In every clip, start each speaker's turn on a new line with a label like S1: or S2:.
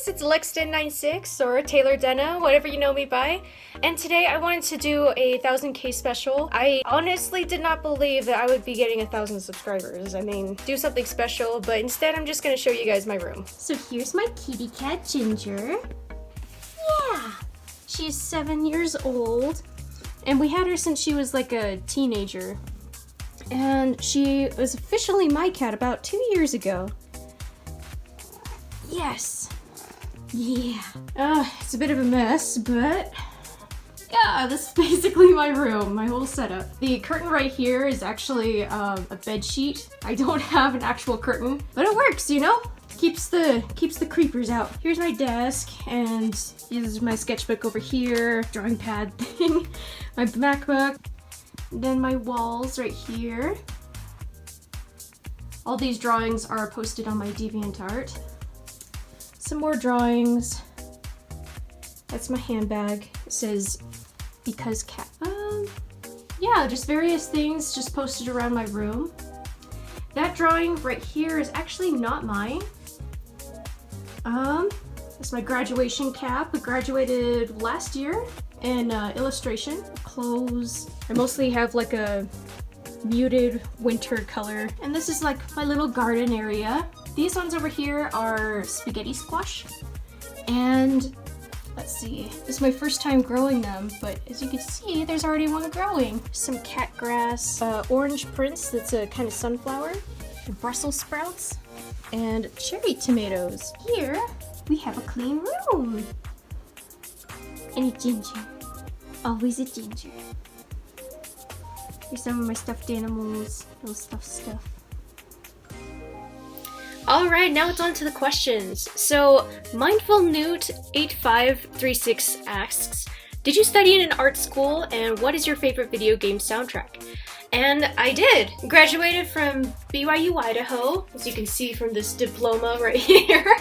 S1: it's Lexton96 or Taylor Denna, whatever you know me by. And today I wanted to do a 1000K special. I honestly did not believe that I would be getting 1,000 subscribers. I mean, do something special, but instead I'm just gonna show you guys my room. So here's my kitty cat, Ginger. Yeah, she's 7 years old. And we had her since she was like a teenager. And she was officially my cat about 2 years ago. Yes. Yeah. It's a bit of a mess, but yeah, this is basically my room, my whole setup. The curtain right here is actually a bed sheet. I don't have an actual curtain, but it works, you know? Keeps the creepers out. Here's my desk, and this is my sketchbook over here, drawing pad thing, my MacBook, and then my walls right here. All these drawings are posted on my DeviantArt. Some more drawings. That's my handbag. It says, because cat. Yeah, just various things just posted around my room. That drawing right here is actually not mine. That's my graduation cap. I graduated last year in illustration. Clothes. I mostly have like a muted winter color. And this is like my little garden area. These ones over here are spaghetti squash. And let's see, this is my first time growing them, but as you can see, there's already one growing. Some cat grass, orange prince that's a kind of sunflower, Brussels sprouts, and cherry tomatoes. Here, we have a clean room. And a ginger. Always a ginger. Here's some of my stuffed animals, little stuff. Alright, now it's on to the questions. So, Mindful Newt 8536 asks, did you study in an art school, and what is your favorite video game soundtrack? And I did! Graduated from BYU Idaho, as you can see from this diploma right here.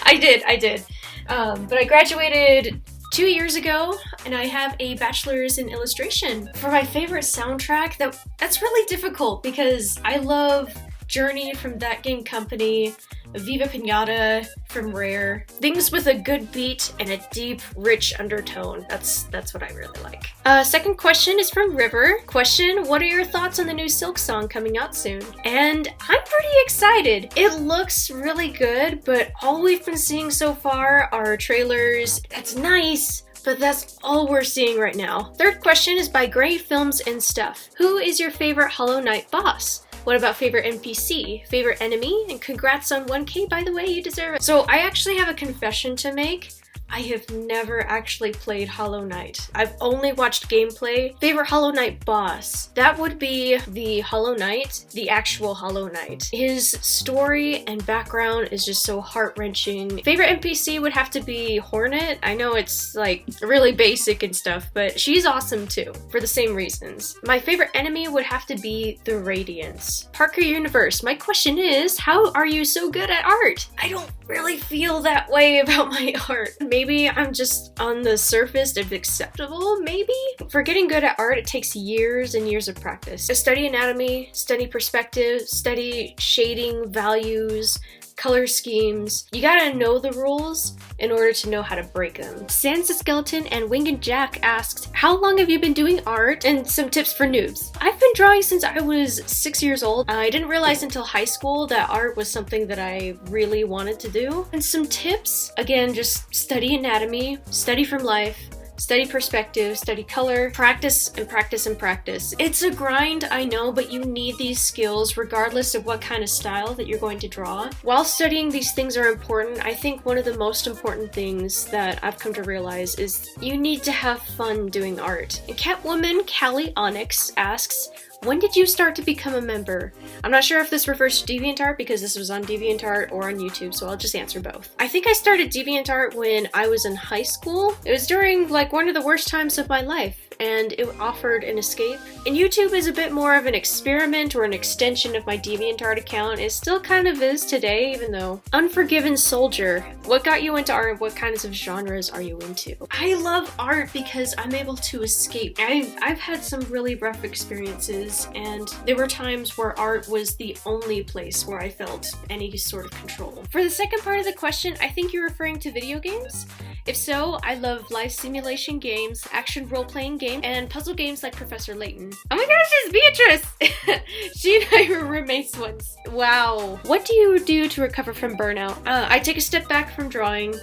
S1: I did. But I graduated 2 years ago, and I have a bachelor's in illustration. For my favorite soundtrack, that's really difficult because I love Journey from That Game Company, Viva Pinata from Rare. Things with a good beat and a deep, rich undertone. That's what I really like. Second question is from River. Question, what are your thoughts on the new Silk song coming out soon? And I'm pretty excited. It looks really good, but all we've been seeing so far are trailers. That's nice, but that's all we're seeing right now. Third question is by Gray Films and Stuff. Who is your favorite Hollow Knight boss? What about favorite NPC? Favorite enemy? And congrats on 1K, by the way, you deserve it. So I actually have a confession to make. I have never actually played Hollow Knight. I've only watched gameplay. Favorite Hollow Knight boss? That would be the Hollow Knight, the actual Hollow Knight. His story and background is just so heart-wrenching. Favorite NPC would have to be Hornet. I know it's like really basic and stuff, but she's awesome too, for the same reasons. My favorite enemy would have to be the Radiance. Parker Universe, my question is, how are you so good at art? I don't really feel that way about my art. Maybe I'm just on the surface of acceptable, maybe? For getting good at art, it takes years and years of practice. So study anatomy, study perspective, study shading, values, color schemes. You gotta know the rules in order to know how to break them. Sans the Skeleton and Winged Jack asked, how long have you been doing art? And some tips for noobs. I've been drawing since I was 6 years old. I didn't realize until high school that art was something that I really wanted to do. And some tips, again, just study anatomy, study from life, study perspective, study color, practice and practice and practice. It's a grind, I know, but you need these skills regardless of what kind of style that you're going to draw. While studying these things are important, I think one of the most important things that I've come to realize is you need to have fun doing art. And Catwoman Callie Onyx asks, when did you start to become a member? I'm not sure if this refers to DeviantArt because this was on DeviantArt or on YouTube, so I'll just answer both. I think I started DeviantArt when I was in high school. It was during like one of the worst times of my life. and it offered an escape. And YouTube is a bit more of an experiment or an extension of my DeviantArt account. It still kind of is today, even though. Unforgiven Soldier. What got you into art? What kinds of genres are you into? I love art because I'm able to escape. I've had some really rough experiences, and there were times where art was the only place where I felt any sort of control. For the second part of the question, I think you're referring to video games? If so, I love live simulation games, action role-playing games, and puzzle games like Professor Layton. Oh my gosh, it's Beatrice! She and I were roommates once. Wow. What do you do to recover from burnout? I take a step back from drawing,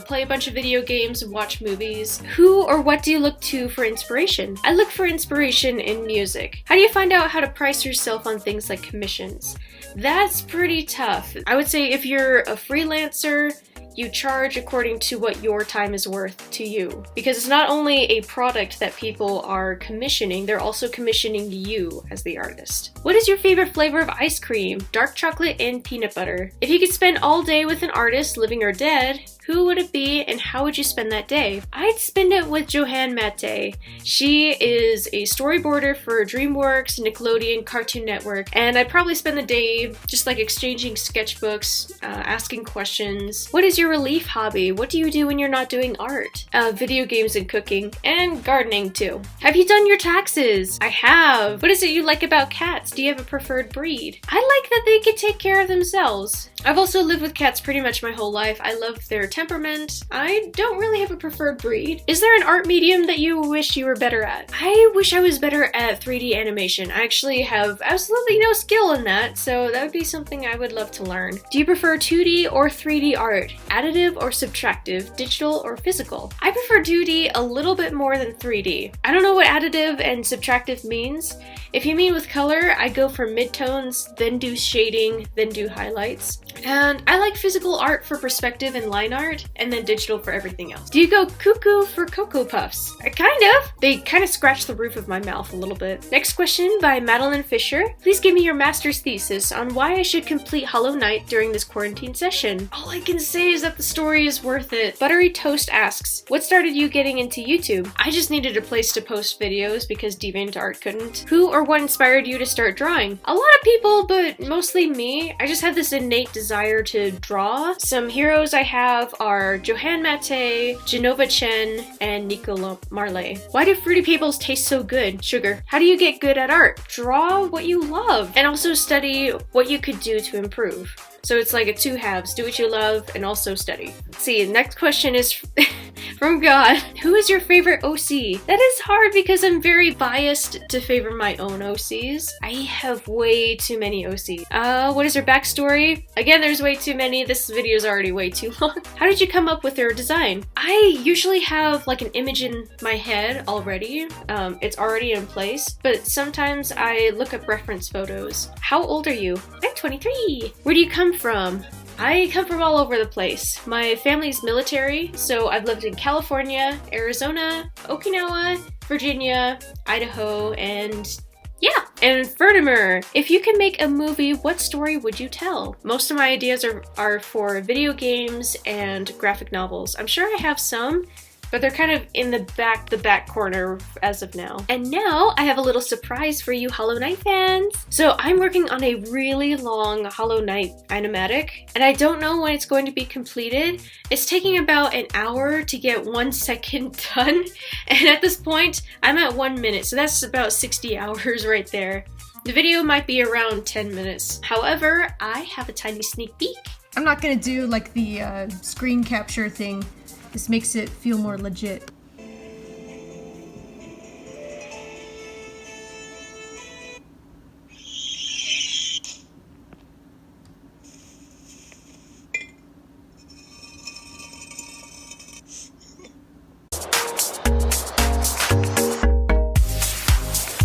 S1: play a bunch of video games, and watch movies. Who or what do you look to for inspiration? I look for inspiration in music. How do you find out how to price yourself on things like commissions? That's pretty tough. I would say if you're a freelancer, you charge according to what your time is worth to you. Because it's not only a product that people are commissioning, they're also commissioning you as the artist. What is your favorite flavor of ice cream? Dark chocolate and peanut butter. If you could spend all day with an artist, living or dead, who would it be and how would you spend that day? I'd spend it with Johanne Matte. She is a storyboarder for DreamWorks, Nickelodeon, Cartoon Network, and I'd probably spend the day just like exchanging sketchbooks, asking questions. What is your relief hobby? What do you do when you're not doing art? Video games and cooking, and gardening too. Have you done your taxes? I have. What is it you like about cats? Do you have a preferred breed? I like that they can take care of themselves. I've also lived with cats pretty much my whole life. I love their temperament. I don't really have a preferred breed. Is there an art medium that you wish you were better at? I wish I was better at 3D animation. I actually have absolutely no skill in that, so that would be something I would love to learn. Do you prefer 2D or 3D art? Additive or subtractive? Digital or physical? I prefer 2D a little bit more than 3D. I don't know what additive and subtractive means. If you mean with color, I go for midtones, then do shading, then do highlights. And I like physical art for perspective and line art, and then digital for everything else. Do you go cuckoo for Cocoa Puffs? Kind of. They kind of scratch the roof of my mouth a little bit. Next question by Madeline Fisher. Please give me your master's thesis on why I should complete Hollow Knight during this quarantine session. All I can say is that the story is worth it. Buttery Toast asks, what started you getting into YouTube? I just needed a place to post videos because DeviantArt couldn't. Who or what inspired you to start drawing? A lot of people, but mostly me. I just have this innate desire to draw. Some heroes I have are Johanne Matte, Genova Chen, and Nico Marley. Why do Fruity Pebbles taste so good? Sugar. How do you get good at art? Draw what you love, and also study what you could do to improve. So it's like a two halves, do what you love and also study. Let's see, next question is from God. Who is your favorite OC? That is hard because I'm very biased to favor my own OCs. I have way too many OCs. What is her backstory? Again, there's way too many. This video is already way too long. How did you come up with her design? I usually have like an image in my head already. It's already in place, but sometimes I look up reference photos. How old are you? I'm 23. Where do you come from? I come from all over the place. My family's military, so I've lived in California, Arizona, Okinawa, Virginia, Idaho, and Vertimer. If you can make a movie, what story would you tell? Most of my ideas are for video games and graphic novels. I'm sure I have some, but they're kind of in the back corner as of now. And now I have a little surprise for you Hollow Knight fans. So I'm working on a really long Hollow Knight animatic, and I don't know when it's going to be completed. It's taking about an hour to get 1 second done, and at this point, I'm at 1 minute, so that's about 60 hours right there. The video might be around 10 minutes. However, I have a tiny sneak peek.
S2: I'm not gonna do like the screen capture thing. This makes it feel more legit.